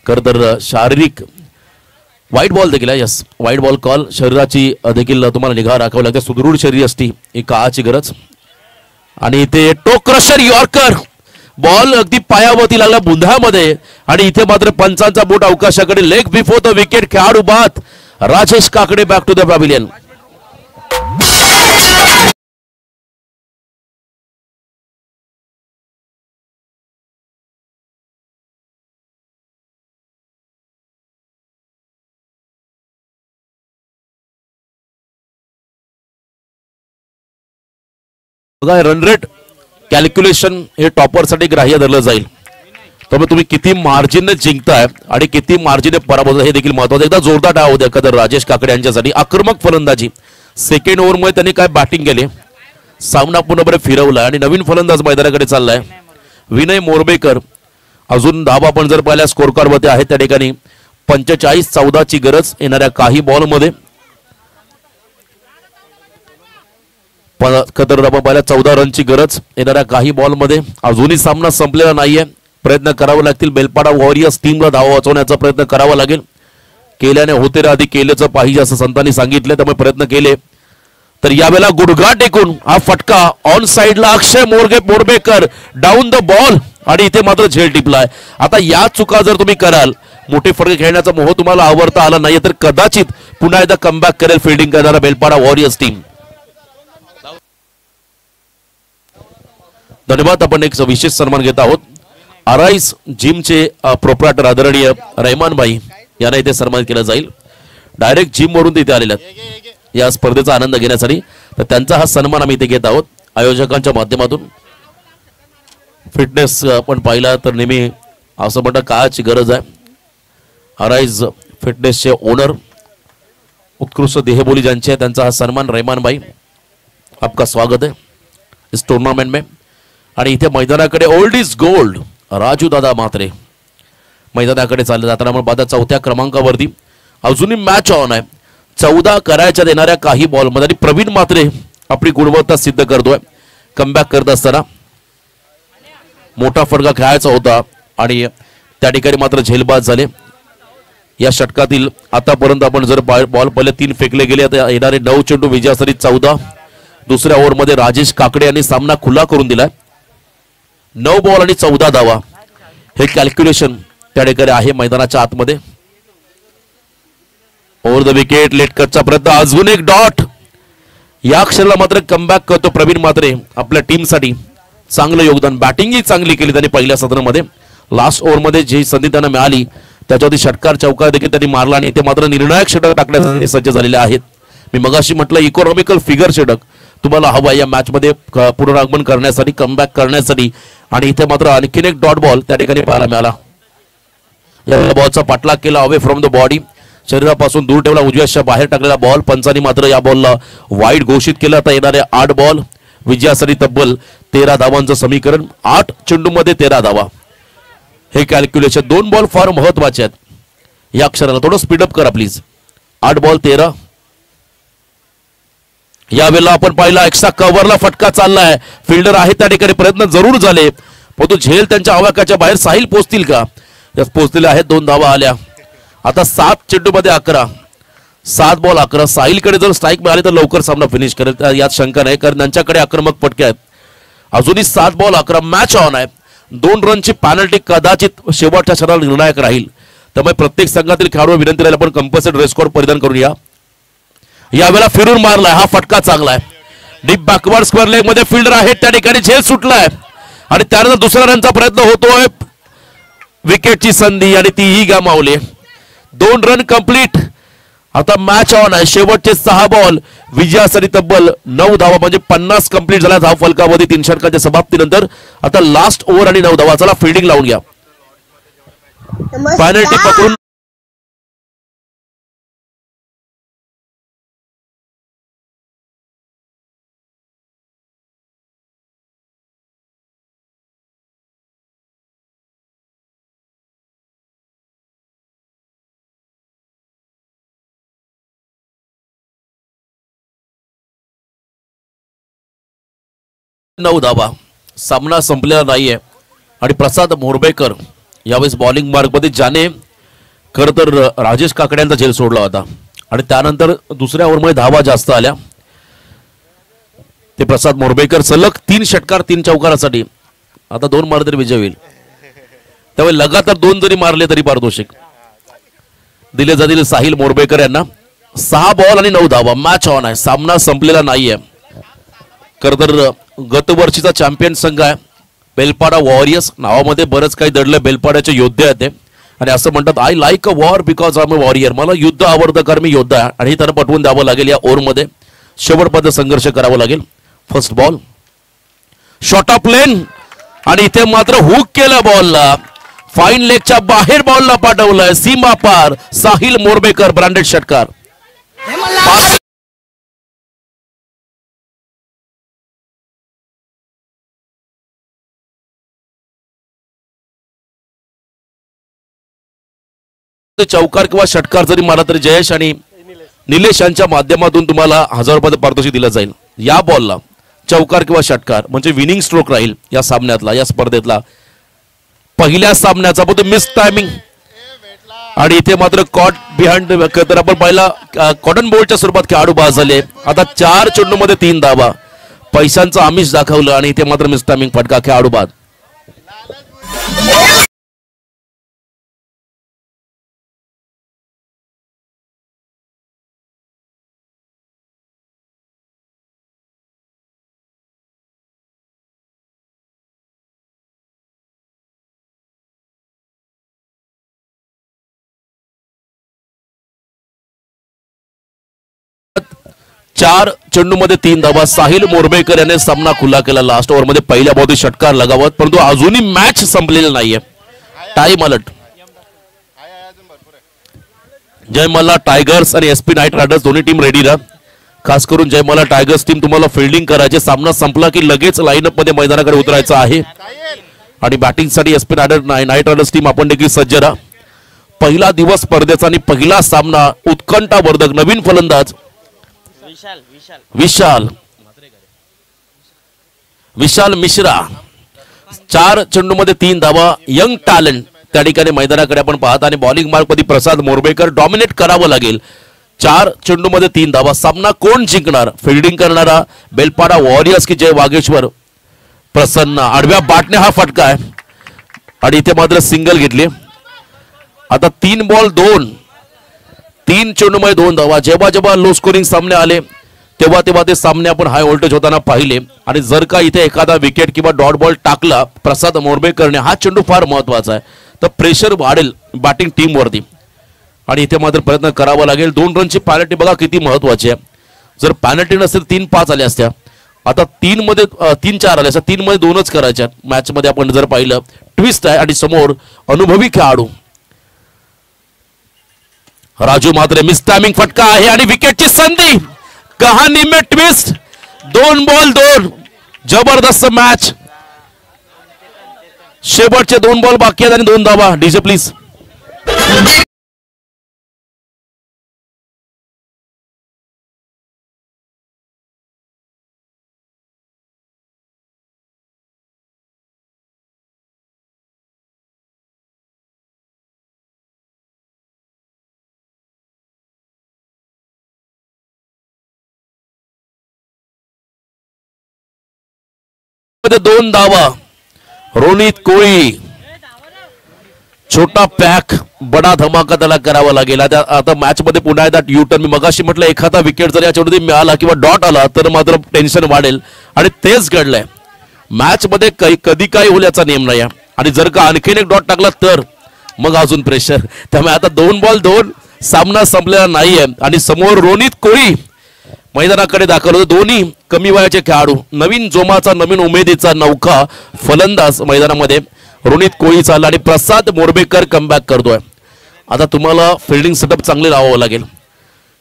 खरं तर शारीरिक व्हाईट बॉल देखील आहे यस व्हाईट बॉल कॉल शरीराची देखील तुम्हाला निगा राखावी लागते सुदृढ शरीर असती ही काळाची गरज आणि इथे टो क्रशर यॉर्कर बॉल अगदी पायावरती लागला बुंध्यामध्ये आणि इथे मात्र पंचांचा बोट अवकाशाकडे लेग बिफोर द विकेट खेळाडू बाद Rajesh Kakade back to the pavilion run rate calculation हे टॉपरसाठी ग्राह्य धरलं जाईल त्यामुळे तुम्ही किती मार्जिनने जिंकताय आणि किती मार्जिनने पराभव हे देखील महत्वाचं एकदा जोरदार डाव होत्या एखादं राजेश काकडे यांच्यासाठी आक्रमक फलंदाजी सेकंड ओव्हरमध्ये त्यांनी काय बॅटिंग केले सामना पूर्णपणे फिरवला आणि नवीन फलंदाज मैदानाकडे चाललाय विनय मोरबेकर अजून धावा आपण जर पाहिल्या स्कोर कार्ड मध्ये आहे त्या ठिकाणी 45-14 ची गरज येणाऱ्या काही बॉलमध्ये पाहिल्या 14 रनची गरज येणाऱ्या काही बॉलमध्ये अजूनही सामना संपलेला नाहीये प्रयत्न करावे लागतील बेलपाडा वॉरियर्स टीमला धावा वाचवण्याचा प्रयत्न करावा लागेल केल्याने होते रे आधी केल्याचं पाहिजे असं संतांनी सांगितलं त्यामुळे प्रयत्न केले तर यावेळेला गुडघा टेकून हा फटका ऑन साइडला अक्षय मोरबेकर डाऊन द बॉल आणि इथे मात्र झेल टिपलाय. आता या चुका जर तुम्ही कराल, मोठे फटके खेळण्याचा मोह तुम्हाला आवडता आला नाही तर कदाचित पुन्हा एकदा कमबॅक करेल फिल्डिंग करणारा बेलपाडा वॉरियर्स टीम. धन्यवाद. आपण एक विशेष सन्मान घेत आहोत. अराईस जिमचे प्रोप्रायटर आदरणीय रहमानभाई यांना इथे सन्मानित केलं जाईल. डायरेक्ट जिम वरून तिथे आलेले आहेत या स्पर्धेचा आनंद घेण्यासाठी. तर त्यांचा हा सन्मान आम्ही इथे घेत आहोत आयोजकांच्या माध्यमातून. फिटनेस आपण पाहिला तर नेहमी असं म्हणतात काळाची गरज आहे. अराईज फिटनेसचे ओनर उत्कृष्ट देहबोली ज्यांचे आहे त्यांचा हा सन्मान. रहमान भाई आपका स्वागत है इस टूर्नामेंट में. आणि इथे मैदानाकडे ओल्ड इज गोल्ड राजू दादा म्हात्रे मैदानाकडे चालले जाताना आपण पाहता चौथ्या क्रमांकावरती अजूनही मॅच ऑन आहे. 14 करायच्या देणाऱ्या काही बॉलमध्ये आणि प्रवीण म्हात्रे आपली गुणवत्ता सिद्ध करतोय. कमबॅक करत असताना मोठा फटका खेळायचा होता आणि त्या ठिकाणी मात्र झेलबाज झाले. या षटकातील आतापर्यंत आपण जर बॉल पहिले 3 फेकले गेले तर येणारे 9 चेंडू विजयासाठी 14. दुसऱ्या ओव्हरमध्ये राजेश काकडे यांनी सामना खुला करून दिलाय. 9 बॉल आणि 14 धावा हे कॅल्क्युलेशन त्या ठिकाणी आहे मैदानाच्या आतमध्ये. ओव्हर द विकेट लेट कटचा प्रयत्न, अजून एक डॉट. या क्षणाला मात्र कमबॅक करतो प्रवीण म्हात्रे आपल्या टीमसाठी. चांगलं योगदान, बॅटिंगही चांगली केली त्यांनी पहिल्या सत्रामध्ये. लास्ट ओव्हरमध्ये जी संधी त्यांना मिळाली त्याच्यावरती षटकार चौकार देखील त्यांनी मारला आणि ते मात्र निर्णायक षटक टाकण्यासाठी सज्ज झालेले आहेत. मी मगाशी म्हटलं इकॉनॉमिकल फिगर षटक तुम्हाला हवा या मॅच मध्ये पुनरागमन करण्यासाठी, कमबॅक करण्यासाठी. आणि इथे मात्र आणखीन एक डॉट बॉल त्या ठिकाणी पाहायला मिळाला. या बॉलचा पाठलाग केला अवे फ्रॉम द बॉडी, शरीरापासून दूर ठेवला, उजव्याच्या बाहेर टाकलेला बॉल. पंचांनी मात्र या बॉलला वाईड घोषित केलं. आता येणारे 8 बॉल विजयासाठी तब्बल 13 धावांचं समीकरण. 8 चेंडूमध्ये 13 धावा हे कॅल्क्युलेशन. 2 बॉल फार महत्वाचे आहेत या क्षणाला. थोडं स्पीडअप करा प्लीज. 8 बॉल 13. यावेळेला आपण पाहिला एक्स्ट्रा कव्हरला फटका चाललाय. फिल्डर आहे त्या ठिकाणी, प्रयत्न जरूर झाले परंतु झेल त्यांच्या आवाक्याच्या बाहेर. साहिल पोहोचतील का? पोहोचलेले आहेत. 2 धावा आल्या. आता 7 चेंडूमध्ये 11. 7 बॉल 11. साहिलकडे जर स्ट्राईक मिळाली तर लवकर सामना फिनिश करेल यात शंका नाही, कारण त्यांच्याकडे आक्रमक फटके आहेत. अजूनही 7 बॉल 11. मॅच ऑन आहे. 2 रनची पॅनल्टी कदाचित शेवटच्या क्षणाला निर्णायक राहील. त्यामुळे प्रत्येक संघातील खेळाडू विनंती राहील आपण कंपल्सरी ड्रेस कोड परिधान करूया. यावेळेला फिरून मारलाय, हा फटका चांगला आहे. डीप बॅकवर्ड स्क्वेअर लेग मध्ये फिल्डर आहे त्या ठिकाणी, झेल सुटलाय आणि त्यानंतर दुसऱ्या रनचा प्रयत्न होतोय. विकेटची संधी आणि तीही गमावली. 2 रन कंप्लीट. आता मॅच ऑन आहे. शेवटचे 6 बॉल विजयासाठी तब्बल 9 धावा म्हणजे 50 कंप्लीट झाला धाव फलकामध्ये 3 षटकांच्या समाप्तीनंतर. आता लास्ट ओव्हर आणि 9 धावा. चला फिल्डिंग लावून घ्या. पॅनल्टी पकडून नऊ धावा. सामना संपलेला नाहीये आणि प्रसाद मोरबेकर यावेळेस बॉलिंग मार्कमध्ये, ज्याने खरं तर राजेश काकड्यांचा झेल सोडला होता आणि त्यानंतर दुसऱ्या ओव्हरमध्ये धावा जास्त आल्या. ते प्रसाद मोरबेकर सलग 3 षटकार 3 चौकारासाठी. आता 2 मारले तरी विजय होईल. त्यामुळे लगातार 2 जरी मारले तरी पारितोषिक दिले जातील साहिल मोरबेकर यांना. 6 बॉल आणि 9 धावा. मॅच ऑन आहे. सामना संपलेला नाहीये. खरं तर गतवर्षीचा चॅम्पियन संघ आहे बेलपाडा वॉरियर्स. नावामध्ये बरंच काही दडलं. बेलपाड्याचे योद्धे आहेत ते आणि असं म्हणतात I like a war because I am a warrior. मला युद्ध आवडतं कारण मी योद्धा आहे आणि त्यांना पटवून द्यावं लागेल. या ओव्हरमध्ये शेवटपर्यंत संघर्ष करावा लागेल. फर्स्ट बॉल शॉर्ट ऑफ लेन आणि इथे मात्र हुक केलं बॉलला. फाईन लेगच्या बाहेर बॉलला पाठवलंय. सीमा पार. साहिल मोरबेकर ब्रँडेड षटकार. चौकार किंवा षटकार जरी मारला तरी जयेश आणि निलेश यांच्या माध्यमातून तुम्हाला 1000 रुपयाचं पारितोषिक दिलं जाईल. या बॉलला चौकार किंवा षटकार म्हणजे विनिंग स्ट्रोक राहील या सामन्यातला, या स्पर्धेतला पहिल्या सामन्याचा. पण मिस टायमिंग आणि इथे मात्र कॉट बिहाइंड तर आपण पाहिला कॉटन बोल्टच्या स्वरूपात खेळाडू बाद झाले. आता 4 चेंडूमध्ये 3 धावा, पैशांचं आमिष दाखवलं आणि इथे मात्र मिसटायमिंग फटका, खेळाडू बाद. चार चेंडूमध्ये 3 धावा. साहिल मोरबेकर याने सामना खुला केला लास्ट ओव्हरमध्ये पहिल्या बॉलमध्ये षटकार लगावत, परंतु अजूनही मॅच संपलेली नाहीये. Time alert. जयमल्ला टायगर्स आणि एसपी नाईट रायडर्स दोन्ही टीम रेडी राहा. खास करून जयमल्ला टायगर्स टीम तुम्हाला फिल्डिंग करायचे, सामना संपला की लगेच लाईनअप मध्ये मैदानाकडे उतरायचं आहे. आणि बॅटिंगसाठी एसपी नाईट रायडर्स टीम आपण देखील सज्ज राहा. पहिला दिवस स्पर्धेचा आणि पहिला सामना उत्कंठावर्धक. नवीन फलंदाज विशाल मिश्रा 4 चेंडूमध्ये 3 धावा. यंग टॅलेंट त्या ठिकाणी मैदानाकडे आपण पाहत आणि बॉलिंग मार्क मध्ये प्रसाद मोरबेकर. डॉमिनेट करावं लागेल. 4 चेंडूमध्ये 3 धावा. सामना कोण जिंकणार? फिल्डिंग करणारा बेलपाडा वॉरियर्स की जय वागेश्वर प्रसन्न. आडव्या बाटने हा फटका आहे आणि इथे मात्र सिंगल घेतली. आता 3 बॉल 2, 3 चेंडूमध्ये 2 धावा. जेव्हा जेव्हा लो स्कोरिंग सामने आले तेव्हा ते सामने आपण हाय व्होल्टेज होताना पाहिले. आणि जर का इथे एखादा विकेट किंवा डॉट बॉल टाकला प्रसाद मोरबेकरने, हा चेंडू फार महत्वाचा आहे, तर प्रेशर वाढेल बॅटिंग टीम वरती. आणि इथे मात्र प्रयत्न करावा लागेल. 2 रनची पॅनल्टी बघा किती महत्वाची आहे. जर पॅनल्टी नसेल 3-5 आल्या असत्या. आता 3 मध्ये 3-4 आल्या असत्या. 3 मध्ये 2च करायच्या. मॅच मध्ये आपण जर पाहिलं ट्विस्ट आहे आणि समोर अनुभवी खेळाडू राजू मात्रे. मिस टायमिंग फटका आहे आणि विकेटची संधी. कहाणी में ट्विस्ट. 2 बॉल 2. जबरदस्त मॅच. शेवटचे 2 बॉल बाकी आहेत आणि 2 धावा. DJ please. मध्ये 2 धावा. रोनित कोळी. छोटा पॅक बडा धमाका त्याला करावा लागेल. आता मॅच मध्ये पुन्हा एकदा युटर्न. मी मगाशी म्हटलं एखादा विकेट जर याच्यामध्ये मिळाला किंवा डॉट आला तर मात्र टेन्शन वाढेल आणि तेच घडलंय. मॅच मध्ये कधी काय होईल याचा नियम नाही. आणि जर का आणखीन एक डॉट टाकला तर मग अजून प्रेशर. त्यामुळे आता 2 बॉल 2. सामना संपलेला नाहीये आणि समोर रोनित कोळी मैदानाकडे दाखल होते. दोन्ही कमी वयाचे खेळाडू. नवीन जोमाचा, नवीन उमेदीचा नौका फलंदाज मैदानामध्ये रोनित कोळी चालला आणि प्रसाद मोरबेकर कमबॅक करतोय. आता तुम्हाला फिल्डिंग सेटअप चांगले लावावं लागेल.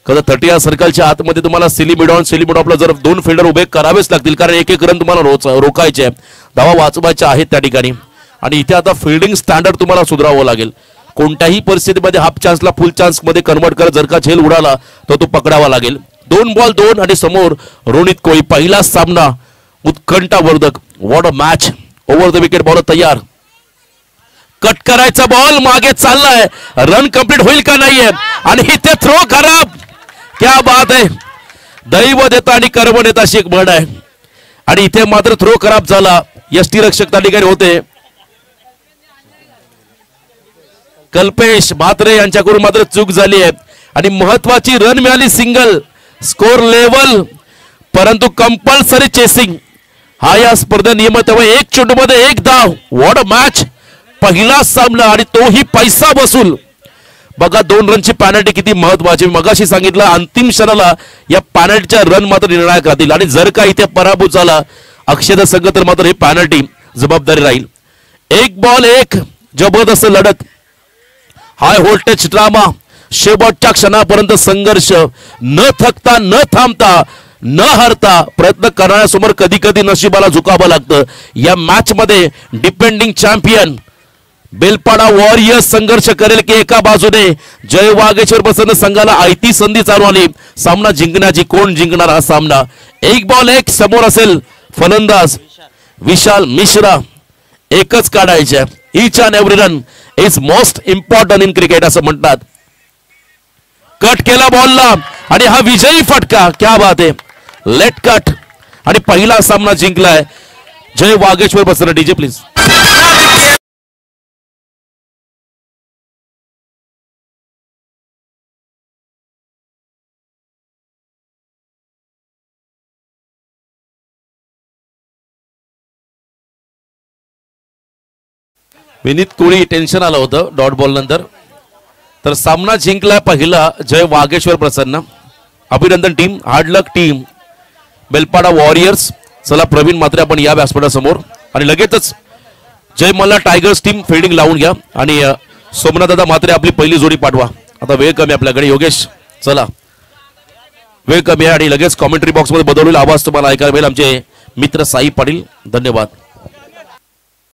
कसं 30 सर्कलच्या आतमध्ये तुम्हाला सिलिमिडॉनला जर 2 फिल्डर उभे करावेच लागतील, कारण एक रन तुम्हाला रोखायचे, धावा वाचवायच्या आहेत त्या ठिकाणी. आणि इथे आता फिल्डिंग स्टँडर्ड तुम्हाला सुधारावं लागेल. कोणत्याही परिस्थितीमध्ये हाफ चान्सला फुल चान्स मध्ये कन्वर्ट करत जर का झेल उडाला तर तो पकडावा लागेल. 2 बॉल 2 आणि समोर रोनित कोळी. पहिला सामना उत्कंठावर्धक. What a match. Over the wicket ball तयार. कट करायचा बॉल मागे चाललाय. रन कंप्लीट होईल का नाहीये आणि इथे थ्रो खराब. क्या बात आहे. दैव देता आणि कर्म देता अशी एक म्हण आहे. आणि इथे मात्र थ्रो खराब झाला. यष्टी रक्षक त्या ठिकाणी होते. कल्पेश म्हात्रे यांच्याकडून मात्र चूक झाली आहे आणि महत्वाची रन मिळाली. सिंगल. स्कोर लेवल, परंतु कंपल्सरी चेसिंग हा या स्पर्धे नियम. तेव्हा 1 चेंडूमध्ये 1 धाव. What a match. पहिला सामना आणि तोही पैसा वसूल. बघा 2 रनची पॅनल्टी किती महत्वाची. मगाशी सांगितलं अंतिम क्षणाला या पॅनल्टीच्या रन मात्र निर्णायक राहतील. आणि जर का इथे पराभूत झाला अक्षय संघ तर मात्र ही पॅनल्टी जबाबदारी राहील. 1 बॉल 1. जबरदस्त लढत. High voltage drama. शेवटच्या क्षणापर्यंत संघर्ष. न थकता, न थांबता, न हरता प्रयत्न करण्यासमोर कधी कधी नशिबाला झुकावं लागतं. या मॅच मध्ये डिपेंडिंग चॅम्पियन बेलपाडा वॉरियर्स संघर्ष करेल की एका बाजूने जय वागेश्वर प्रसन्न संघाला आयती संधी चालू आली सामना जिंकण्याची. कोण जिंकणार हा सामना. 1 बॉल 1. समोर असेल फलंदाज विशाल मिश्रा. एकच काढायचे. Each and every run is most important in cricket असं म्हणतात. कट केला बॉलला आणि हा विजयी फटका. क्या बात आहे. लेट कट आणि पहिला सामना जिंकलाय Jai Vageshwar Prasanna. DJ please. Vineet Koli tension आलं होतं डॉट बॉल नंतर. तर सामना जिंकलाय पहिला जय वागेश्वर प्रसन्न. अभिनंदन टीम. हार्ड लक टीम बेलपाडा वॉरियर्स. चला प्रवीण मात्रे आपण या व्यासपीठासमोर आणि लगेचच जय मल्हार टायगर्स टीम फिल्डिंग लावून घ्या आणि सोमनाथ दादा मात्रे आपली पहिली जोडी पाठवा. आता वेळ कमी आपल्याकडे. योगेश चला वेळ कमी आहे आणि लगेच कॉमेंट्री बॉक्समध्ये बदललेला आवाज तुम्हाला ऐकायला मिळेल. आमचे मित्र साई पाटील. धन्यवाद.